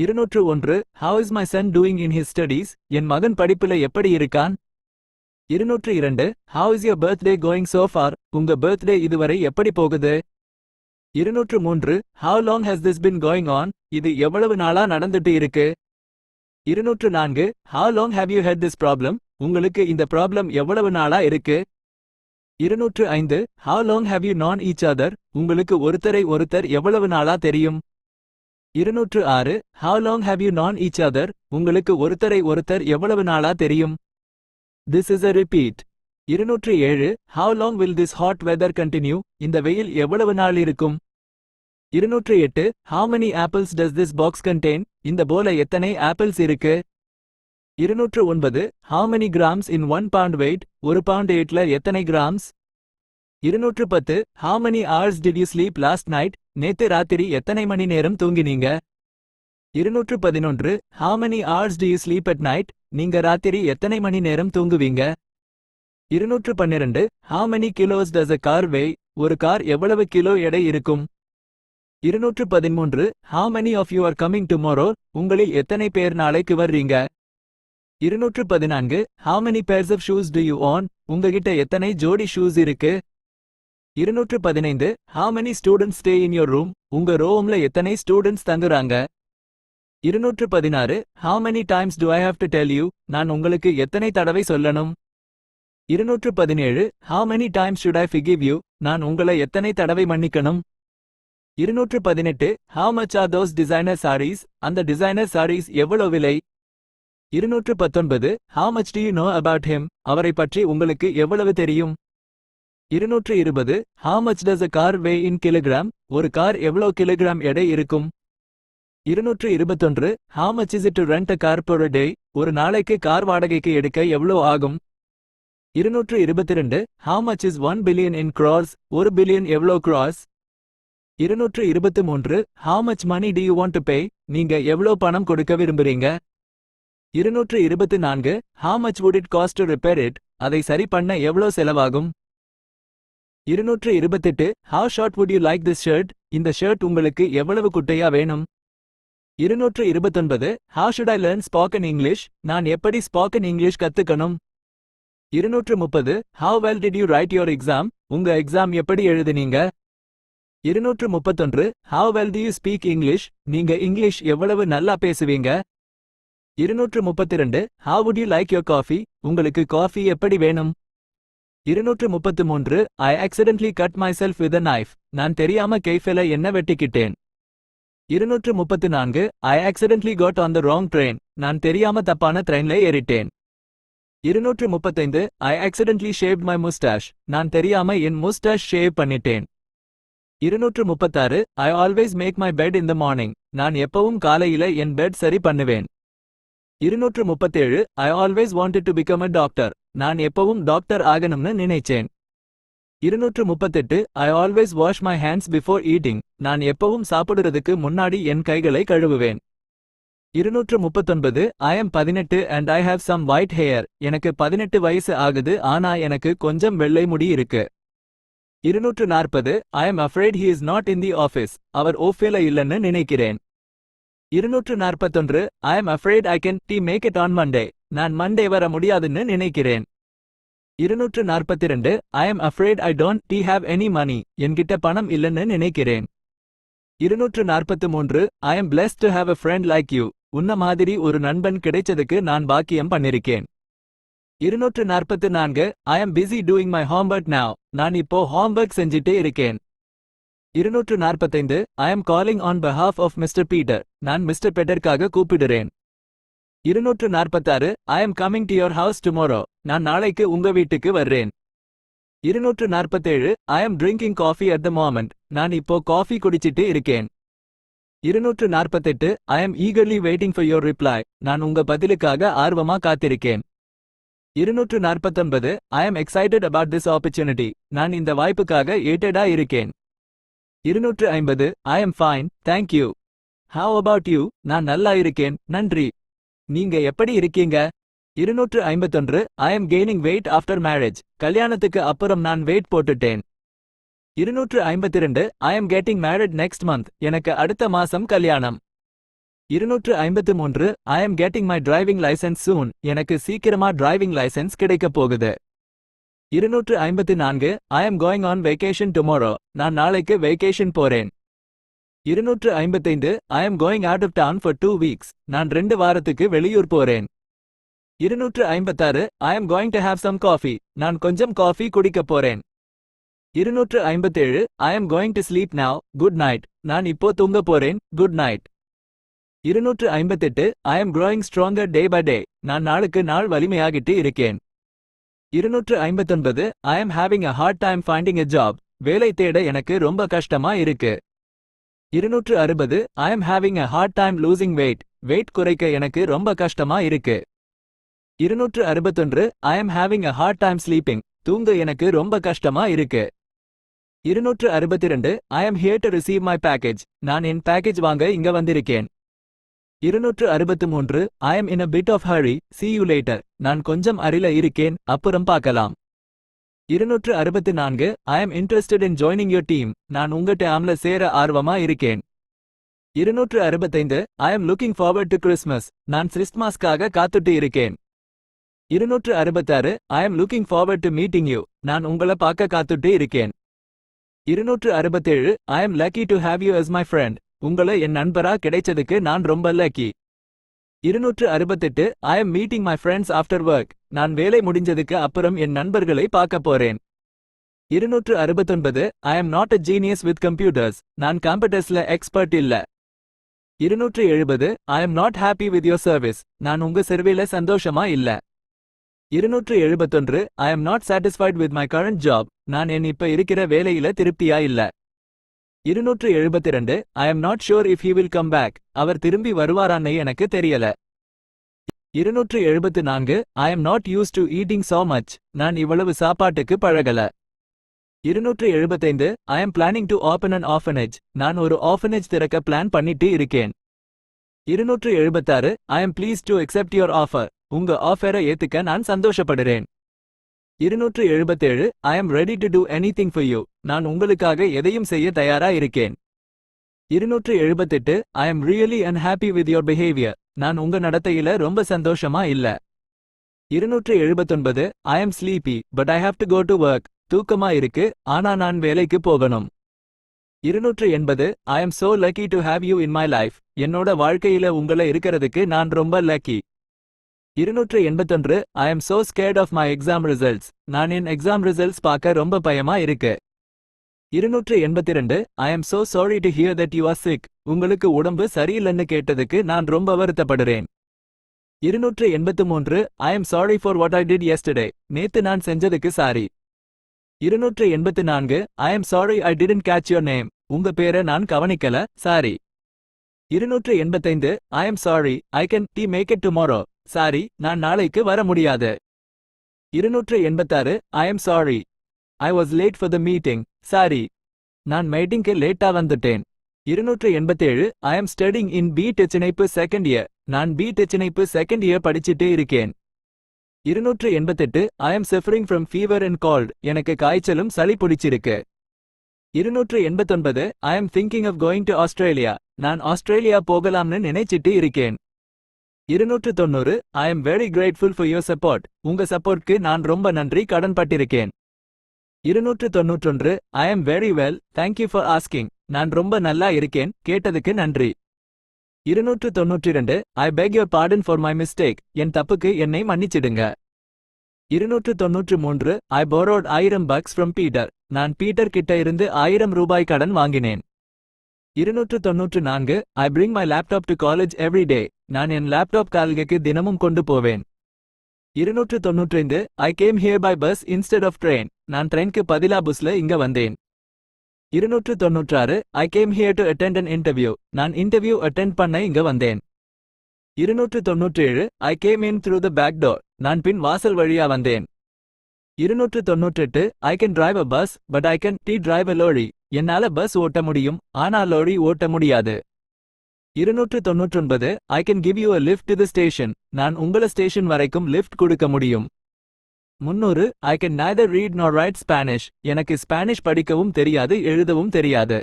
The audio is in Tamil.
201 How is my son doing in his studies? என் மகன் படிப்புல எப்படி இருக்கான்? 202 How is your birthday going so far? உங்க birthday இதுவரை எப்படி போகுது? 203 How long has this been going on? இது எவ்வளவு நாளா நடந்துட்டு இருக்கு? 204 How long have you had this problem? உங்களுக்கு இந்த problem எவ்வளவு நாளா இருக்கு? 205 How long have you known each other? உங்களுக்கு ஒருத்தரை ஒருத்தர் எவ்வளவு நாளா தெரியும்? 206 How long have you known each other? உங்களுக்கு ஒருத்தரை ஒருத்தர் எவ்வளவு நாளா தெரியும்? This is a repeat. 207 How long will this hot weather continue? இந்த வெயில் எவ்வளவு நாள் இருக்கும்? 208 How many apples does this box contain? இந்த போல எத்தனை apples இருக்கு? 209 How many grams in 1 pound weight? ஒரு பவுண்ட் வெயிட்ல எத்தனை grams? 210 How many hours did you sleep last night? நேத்து ராத்திரி எத்தனை மணி நேரம் தூங்கினீங்க? 211 How many hours do you sleep at night? நீங்க ராத்திரி எத்தனை மணி நேரம் தூங்குவீங்க? 212 How many kilos does a car weigh? ஒரு கார் எவ்வளவு கிலோ எடை இருக்கும்? 213 How many of you are coming tomorrow? உங்களில் எத்தனை பேர் நாளைக்கு வர்றீங்க? 214 How many pairs of shoes do you own? உங்ககிட்ட எத்தனை ஜோடி ஷூஸ் இருக்கு? 215 How many students stay in your room? உங்க ரூம்ல எத்தனை students தங்குறாங்க? 216 How many times do I have to tell you? நான் உங்களுக்கு எத்தனை தடவை சொல்லணும்? 217 How many times should I forgive you? நான் உங்களை எத்தனை தடவை மன்னிக்கணும்? 218 How much are those designer sarees? அந்த designer sarees எவ்வளவு விலை? 219 How much do you know about him? அவரை பற்றி உங்களுக்கு எவ்வளவு தெரியும்? 220 How much does a car weigh in kilogram? ஒரு கார் எவ்வளவு கிலோகிராம் எடை இருக்கும்? 221 How much is it to rent a car per day? ஒரு நாளைக்கு கார் வாடகைக்கு எடுக்க எவ்வளவு ஆகும்? 222 How much is 1 billion in crores? ஒரு பில்லியன் எவ்வளவு crores? 223 How much money do you want to pay? நீங்க எவ்வளவு பணம் கொடுக்க விரும்புறீங்க? 224 How much would it cost to repair it? அதை சரி பண்ண எவ்வளவு செலவாகும்? 228 How short would you like this shirt? இந்த ஷர்ட் உங்களுக்கு எவ்வளவு குட்டையா வேணும்? 229 How should I learn spoken English? நான் எப்படி spoken English கத்துக்கணும்? 230 How well did you write your exam? உங்க எக்ஸாம் எப்படி எழுதினீங்க? 231 How well do you speak English? நீங்க இங்கிலீஷ் எவ்வளவு நல்லா பேசுவீங்க? 232 How would you like your coffee? உங்களுக்கு காஃபி எப்படி வேணும்? 233 I accidentally cut myself with a knife. நான் தெரியாம கைஃபெல என்ன வெட்டிக்கிட்டேன். 234 I accidentally got on the wrong train. நான் தெரியாம தப்பான ட்ரெயின்ல ஏறிட்டேன். 235 I accidentally shaved my mustache. நான் தெரியாம என் mustache shave பண்ணிட்டேன். 236 I always make my bed in the morning. நான் எப்பவும் காலையில என் பெட் சரி பண்ணுவேன். 237 I always wanted to become a doctor. நான் எப்பவும் டாக்டர் ஆகணும்னு நினைச்சேன். 238 I always wash my hands before eating. நான் எப்பவும் சாப்பிடுறதுக்கு முன்னாடி என் கைகளை கழுவுவேன். 239 I am 18 and I have some white hair. எனக்கு 18 வயசு ஆகுது ஆனா எனக்கு கொஞ்சம் வெள்ளை முடி இருக்கு. 240 I am afraid he is not in the office. அவர் ஆஃபீஸ்ல இல்லன்னு நினைக்கிறேன். 241 I am afraid I can't make it on Monday. நான் மண்டே வர முடியாதுன்னு நினைக்கிறேன். 242 I am afraid I don't have any money. என்கிட்ட பணம் இல்லன்னு நினைக்கிறேன். 243 I am blessed to have a friend like you. உன்ன மாதிரி ஒரு நண்பன் கிடைச்சதுக்கு நான் பாக்கியம் பண்ணிருக்கேன். 244 I am busy doing my homework now. நான் இப்போ homework செஞ்சிட்டே இருக்கேன். 245 I am calling on behalf of Mr. Peter. நான் மிஸ்டர் பெட்டர்க்காக கூப்பிடுறேன். 246 I am coming to your house tomorrow. நான் நாளைக்கு உங்க வீட்டுக்கு வர்றேன். 247 I am drinking coffee at the moment. நான் இப்போ காஃபி குடிச்சிட்டு இருக்கேன். 248 I am eagerly waiting for your reply. நான் உங்க பதிலுக்காக ஆர்வமா காத்திருக்கேன். 249 I am excited about this opportunity. நான் இந்த வாய்ப்புக்காக ஏட்டடா இருக்கேன். 250 I am fine, thank you. How about you? நான் நல்லா இருக்கேன், நன்றி. நீங்க எப்படி இருக்கீங்க? 251 I am gaining weight after marriage. கல்யாணத்துக்கு அப்புறம் நான் weight போட்டுட்டேன். 252 I am getting married next month. எனக்கு அடுத்த மாசம் கல்யாணம். 253 I am getting my driving license soon. எனக்கு சீக்கிரமா டிரைவிங் லைசென்ஸ் கிடைக்கப் போகுது. 254 I am going on vacation tomorrow. நான் நாளைக்கு வெக்கேஷன் போறேன். 255 I am going out of town for 2 weeks. நான் 2 வாரத்துக்கு வெளியூர் போறேன். 256 I am going to have some coffee. நான் கொஞ்சம் காஃபி குடிக்கப் போறேன். 257 I am going to sleep now. Good night. நான் இப்போ தூங்க போறேன். Good night. 258 I am growing stronger day by day. நான் நாளுக்கு நாள் வலிமையாகிட்டு இருக்கேன். 259 I am having a hard time finding a job. வேலை தேட எனக்கு ரொம்ப கஷ்டமா இருக்கு. 260 I am having a hard time losing weight. Weight குறைக்க எனக்கு ரொம்ப கஷ்டமா இருக்கு. 261 I am having a hard time sleeping. தூங்க எனக்கு ரொம்ப கஷ்டமா இருக்கு. 262 I am here to receive my package. நான் என் பேக்கேஜ் வாங்க இங்க வந்திருக்கேன். 263 I am in a bit of hurry. See you later. நான் கொஞ்சம் அரில இருக்கேன், அப்புறம் பார்க்கலாம். 264 I am interested in joining your team. நான் உங்க டீம்ல சேர ஆர்வமா இருக்கேன். 265 I am looking forward to Christmas. நான் கிறிஸ்துமஸ்க்காக காத்துட்டு இருக்கேன். 266 I am looking forward to meeting you. நான் உங்கள பார்க்க காத்துட்டு இருக்கேன். 267 I am lucky to have you as my friend. உங்கள என் நண்பரா கிடைச்சதுக்கு நான் ரொம்ப lucky. 268 I am meeting my friends after work. நான் வேலை முடிஞ்சதுக்கு அப்புறம் என் நண்பர்களை பார்க்க போறேன். 269 I am not a genius with computers. நான் கம்ப்யூட்டர்ஸ்ல எக்ஸ்பர்ட் இல்ல. 270 I am not happy with your service. நான் உங்க சர்வீல சந்தோஷமா இல்ல. 271 I am not satisfied with my current job. நான் என் இப்ப இருக்கிற வேலையில திருப்தியா இல்ல. 272 I am not sure if he will come back. அவர் திரும்பி வருவாரான்னு எனக்கு தெரியல. 274 I am not used to eating so much. நான் இவ்வளவு சாப்பாட்டுக்கு பழகல. 275 I am planning to open an orphanage. நான் ஒரு orphanage திறக்க பிளான் பண்ணிட்டு இருக்கேன். 276 I am pleased to accept your offer. உங்க ஆஃபரை ஏத்துக்க நான் சந்தோஷப்படுறேன். 277 I am ready to do anything for you. நான் உங்களுக்காக எதையும் செய்ய தயாரா இருக்கேன். 278 I am really unhappy with your behavior. நான் உங்க நடத்தையில ரொம்ப சந்தோஷமா இல்ல. 279 I am sleepy but I have to go to work. தூக்கமா இருக்கு, ஆனா நான் வேலைக்கு போகணும். 280 I am so lucky to have you in my life. என்னோட வாழ்க்கையில உங்கள இருக்கிறதுக்கு நான் ரொம்ப lucky. 281 I am so scared of my exam results. நான் என் எக்ஸாம் ரிசல்ட்ஸ் பார்க்க ரொம்ப பயமா இருக்கு. 282 I am so sorry to hear that you are sick. உங்களுக்கு உடம்பு சரியில்லைன்னு கேட்டதுக்கு நான் ரொம்ப வருத்தப்படுறேன். 283 I am sorry for what I did yesterday. நேத்து நான் செஞ்சதுக்கு sorry. 284 I am sorry I didn't catch your name. உங்க பேரை நான் கவனிக்கல, sorry. 285 I am sorry I can't make it tomorrow. Sorry, நான் நாளைக்கு வர முடியாது. 286 I am sorry I was late for the meeting. Sorry, நான் மீட்டிங்க்கு லேட்டா வந்துட்டேன். 287 I am studying in B.Tech இணைப்பு செகண்ட் இயர். நான் B.Tech இணைப்பு செகண்ட் இயர் படிச்சிட்டே இருக்கேன். 288 I am suffering from fever and cold. எனக்கு காய்ச்சலும் சளி பிடிச்சிருக்கு. 289 I am thinking of going to Australia. நான் ஆஸ்திரேலியா போகலாம்னு நினைச்சிட்டு இருக்கேன். 290 I am very grateful for your support. உங்க சப்போர்ட்க்கு நான் ரொம்ப நன்றி கடன் பட்டிருக்கேன். 291 I am very well, thank you for asking. நான் ரொம்ப நல்லா இருக்கேன், கேட்டதுக்கு நன்றி. 292 I beg your pardon for my mistake. என் தப்புக்கு என்னை மன்னிச்சிடுங்க. 293 I borrowed $1000 from Peter. நான் பீட்டர் கிட்ட இருந்து 1000 ரூபாய் கடன் வாங்கினேன். 294 I bring my laptop to college every day. நான் என் லேப்டாப் காலேஜுக்கு தினமும் கொண்டு போவேன். 295 I came here by bus instead of train. நான் ட்ரெயினுக்கு பதிலா பஸ்ல இங்க வந்தேன். 296 I came here to attend an interview. நான் இன்டர்வியூ அட்டெண்ட் பண்ண இங்க வந்தேன். 297 I came in through the back door. நான் பின் வாசல் வழியா வந்தேன். 298 I can drive a bus but I can't drive a lorry. என்னால பஸ் ஓட்ட முடியும், ஆனா லாரி ஓட்ட முடியாது. 299 I can give you a lift to the station. நான் உங்கள ஸ்டேஷன் வரைக்கும் லிஃப்ட் கொடுக்க முடியும். 300 I can neither read nor write Spanish. எனக்கு ஸ்பானிஷ் படிக்கவும் தெரியாது, எழுதவும் தெரியாது.